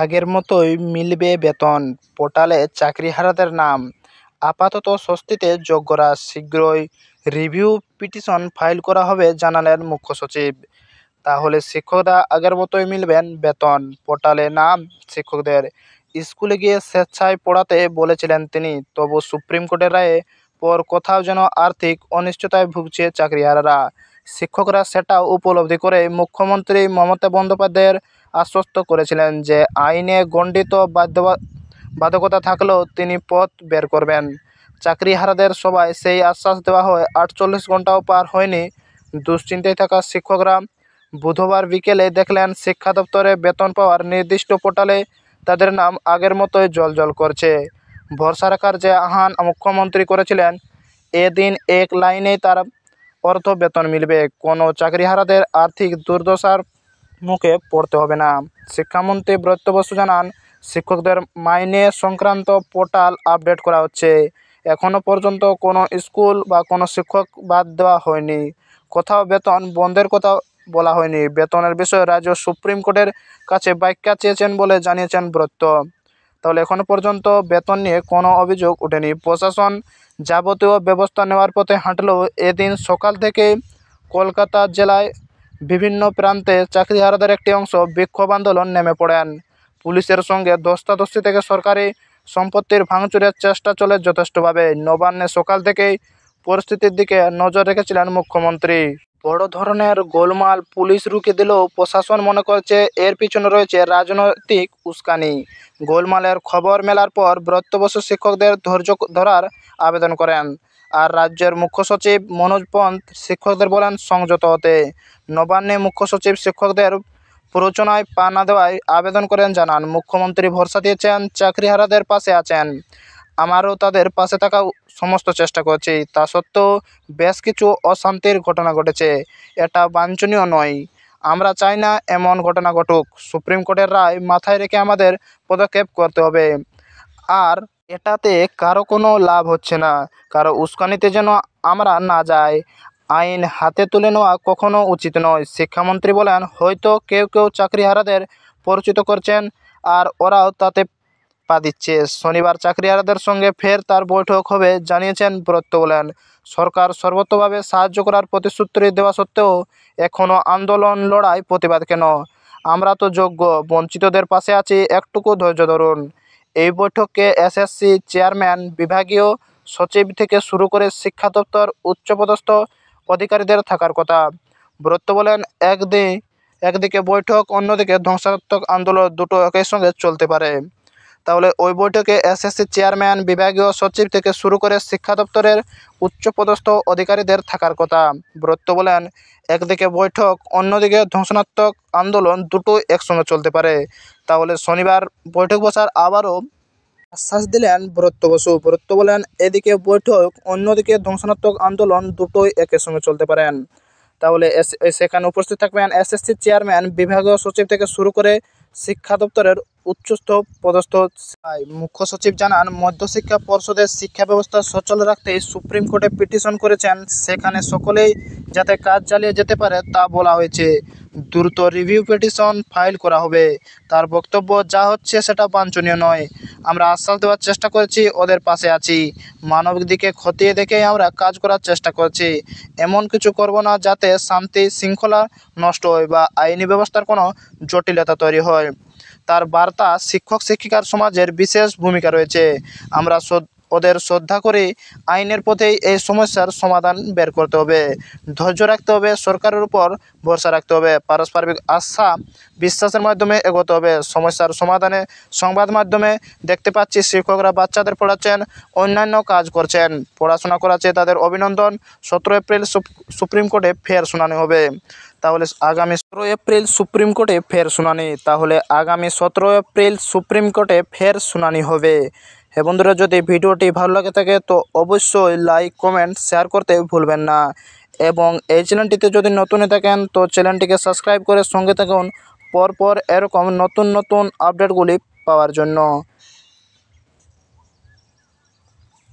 আগের মতোই মিলবে বেতন, পোর্টালে চাকরিহারাদের নাম। আপাতত স্বস্তিতে যোগ্যরা, শীঘ্রই রিভিউ পিটিশন ফাইল করা হবে জানালেন মুখ্য সচিব। তাহলে শিক্ষকরা আগের মতোই মিলবেন বেতন, পোর্টালে নাম শিক্ষকদের। স্কুলে গিয়ে স্বেচ্ছায় পড়াতে বলেছিলেন তিনি। তবু সুপ্রিম কোর্টের রায়ে পর কোথাও যেন আর্থিক অনিশ্চয়তায় ভুগছে চাকরিহারারা। শিক্ষকরা সেটাও উপলব্ধি করে মুখ্যমন্ত্রী মমতা বন্দ্যোপাধ্যায়ের আশ্বস্ত করেছিলেন যে আইনে গণ্ডিত বাধ্যকতা থাকলেও তিনি পথ বের করবেন। চাকরিহারাদের সবাই সেই আশ্বাস দেওয়া হয়। 48 ঘন্টাও পার হয়নি, দুশ্চিন্তায় থাকা শিক্ষকরা বুধবার বিকেলে দেখলেন শিক্ষা দপ্তরে বেতন পাওয়ার নির্দিষ্ট পোর্টালে তাদের নাম আগের মতোই জ্বলজ্বল করছে। ভরসা রাখার যে আহ্বান মুখ্যমন্ত্রী করেছিলেন, এদিন এক লাইনেই তার অর্থ বেতন মিলবে। কোনো চাকরিহারাদের আর্থিক দুর্দশার মুখে পড়তে হবে না। শিক্ষামন্ত্রী ব্রত বসু জানান, শিক্ষকদের মাইনে সংক্রান্ত পোর্টাল আপডেট করা হচ্ছে। এখনও পর্যন্ত কোনো স্কুল বা কোনো শিক্ষক বাদ দেওয়া হয়নি। কোথাও বেতন বন্ধের কথা বলা হয়নি। বেতনের বিষয়ে রাজ্য সুপ্রিম কোর্টের কাছে ব্যাখ্যা চেয়েছেন বলে জানিয়েছেন ব্রত। তাহলে এখনো পর্যন্ত বেতন নিয়ে কোনো অভিযোগ ওঠেনি। প্রশাসন যাবতীয় ব্যবস্থা নেওয়ার পথে হাঁটলেও এদিন সকাল থেকে কলকাতা জেলায় বিভিন্ন প্রান্তে চাকরিহারাদের একটি অংশ বিক্ষোভ আন্দোলন নেমে পড়েন। পুলিশের সঙ্গে ধস্তাধস্তি থেকে সরকারি সম্পত্তির ভাঙচুরের চেষ্টা চলে যথেষ্টভাবে। নবান্নে সকাল থেকেই পরিস্থিতির দিকে নজর রেখেছিলেন মুখ্যমন্ত্রী। বড় ধরনের গোলমাল পুলিশ রুখে দিলেও প্রশাসন মনে করছে এর পিছনে রয়েছে রাজনৈতিক উস্কানি। গোলমালের খবর মেলার পর ব্রত বসু শিক্ষকদের ধৈর্য ধরার আবেদন করেন। আর রাজ্যের মুখ্য সচিব মনোজ পন্ত শিক্ষকদের বলেন সংযত হতে। নবান্নে মুখ্য সচিব শিক্ষকদের প্ররোচনায় পা না দেওয়ায় আবেদন করেন। জানান, মুখ্যমন্ত্রী ভরসা দিয়েছেন, চাকরিহারাদের পাশে আছেন। আমারও তাদের পাশে থাকা সমস্ত চেষ্টা করছি। তা সত্ত্বেও বেশ কিছু অশান্তির ঘটনা ঘটেছে। এটা বাঞ্ছনীয় নয়। আমরা চাই না এমন ঘটনা ঘটুক। সুপ্রিম কোর্টের রায় মাথায় রেখে আমাদের পদক্ষেপ করতে হবে। আর এটাতে কারো কোনো লাভ হচ্ছে না। কারো উস্কানিতে যেন আমরা না যাই। আইন হাতে তুলে নেওয়া কখনো উচিত নয়। শিক্ষামন্ত্রী বলেন, হয়তো কেউ কেউ চাকরিহারাদের পরিচিত করছেন আর ওরাও তাতে পা দিচ্ছে। শনিবার চাকরিহারাদের সঙ্গে ফের তার বৈঠক হবে জানিয়েছেন ব্রত। বলেন, সরকার সর্বতোভাবে সাহায্য করার প্রতিশ্রুতি দেওয়া সত্ত্বেও এখনও আন্দোলন, লড়াই, প্রতিবাদ কেন? আমরা তো যোগ্য, বঞ্চিতদের পাশে আছি, একটুকু ধৈর্য ধরুন। এই বৈঠকে এসএসসি চেয়ারম্যান, বিভাগীয় সচিব থেকে শুরু করে শিক্ষা দপ্তর উচ্চপদস্থ অধিকারীদের থাকার কথা। ব্রত বলেন, একদিকে বৈঠক, অন্যদিকে ধ্বংসাত্মক আন্দোলন, দুটো একই সঙ্গে চলতে পারে। তাহলে ওই বৈঠকে এসএসসি চেয়ারম্যান, বিভাগীয় সচিব থেকে শুরু করে শিক্ষা দপ্তরের উচ্চপদস্থ অধিকারীদের থাকার কথা। ব্রত বলেন, একদিকে বৈঠক, অন্যদিকে ধ্বংসাত্মক আন্দোলন, দুটো একসঙ্গে চলতে পারে। তাহলে শনিবার বৈঠক বসার আবারও আশ্বাস দিলেন ব্রত বসু। ব্রত বলেন, এদিকে বৈঠক, অন্যদিকে ধ্বংসাত্মক আন্দোলন, দুটোই একই সঙ্গে চলতে পারেন। তাহলে সেখানে উপস্থিত থাকবেন এসএসসি চেয়ারম্যান, বিভাগীয় সচিব থেকে শুরু করে শিক্ষা দপ্তরের উচ্চস্থ পদস্থ। মুখ্য সচিব জানান, মধ্যশিক্ষা পর্ষদের শিক্ষা ব্যবস্থা সচল রাখতে সুপ্রিম কোর্টে পিটিশন করেছেন। সেখানে সকলেই যাতে কাজ চালিয়ে যেতে পারে তা বলা হয়েছে। দ্রুত রিভিউ পিটিশন ফাইল করা হবে। তার বক্তব্য, যা হচ্ছে সেটা বাঞ্ছনীয় নয়। আমরা আশ্বাস দেওয়ার চেষ্টা করছি, ওদের পাশে আছি। মানবিক দিকে খতিয়ে দেখেই আমরা কাজ করার চেষ্টা করছি। এমন কিছু করব না যাতে শান্তি শৃঙ্খলা নষ্ট হয় বা আইনি ব্যবস্থার কোনো জটিলতা তৈরি হয়। তার বার্তা, শিক্ষক শিক্ষিকার সমাজের বিশেষ ভূমিকা রয়েছে। আমরা ওদের শ্রদ্ধা করি। আইনের পথেই এই সমস্যার সমাধান বের করতে হবে। ধৈর্য রাখতে হবে, সরকারের উপর ভরসা রাখতে হবে, পারস্পরিক আস্থা বিশ্বাসের মাধ্যমে এগোতে হবে। সমস্যার সমাধানে সংবাদ মাধ্যমে দেখতে পাচ্ছি শিক্ষকরা বাচ্চাদের পড়াচ্ছেন, অন্যান্য কাজ করছেন, পড়াশোনা করাচ্ছে, তাদের অভিনন্দন। 17 এপ্রিল সুপ্রিম কোর্টে ফের শুনানি হবে। তাহলে আগামী 17 এপ্রিল সুপ্রিম কোর্টে ফের শুনানি। তাহলে আগামী 17 এপ্রিল সুপ্রিম কোর্টে ফের শুনানি হবে। হ্যাঁ বন্ধুরা, যদি ভিডিওটি ভালো লাগে থাকে তো অবশ্যই লাইক, কমেন্ট, শেয়ার করতে ভুলবেন না। এবং এই চ্যানেলটিতে যদি নতুন হয়ে থাকেন তো চ্যানেলটিকে সাবস্ক্রাইব করে সঙ্গে থাকুন পরপর এরকম নতুন নতুন আপডেটগুলি পাওয়ার জন্য।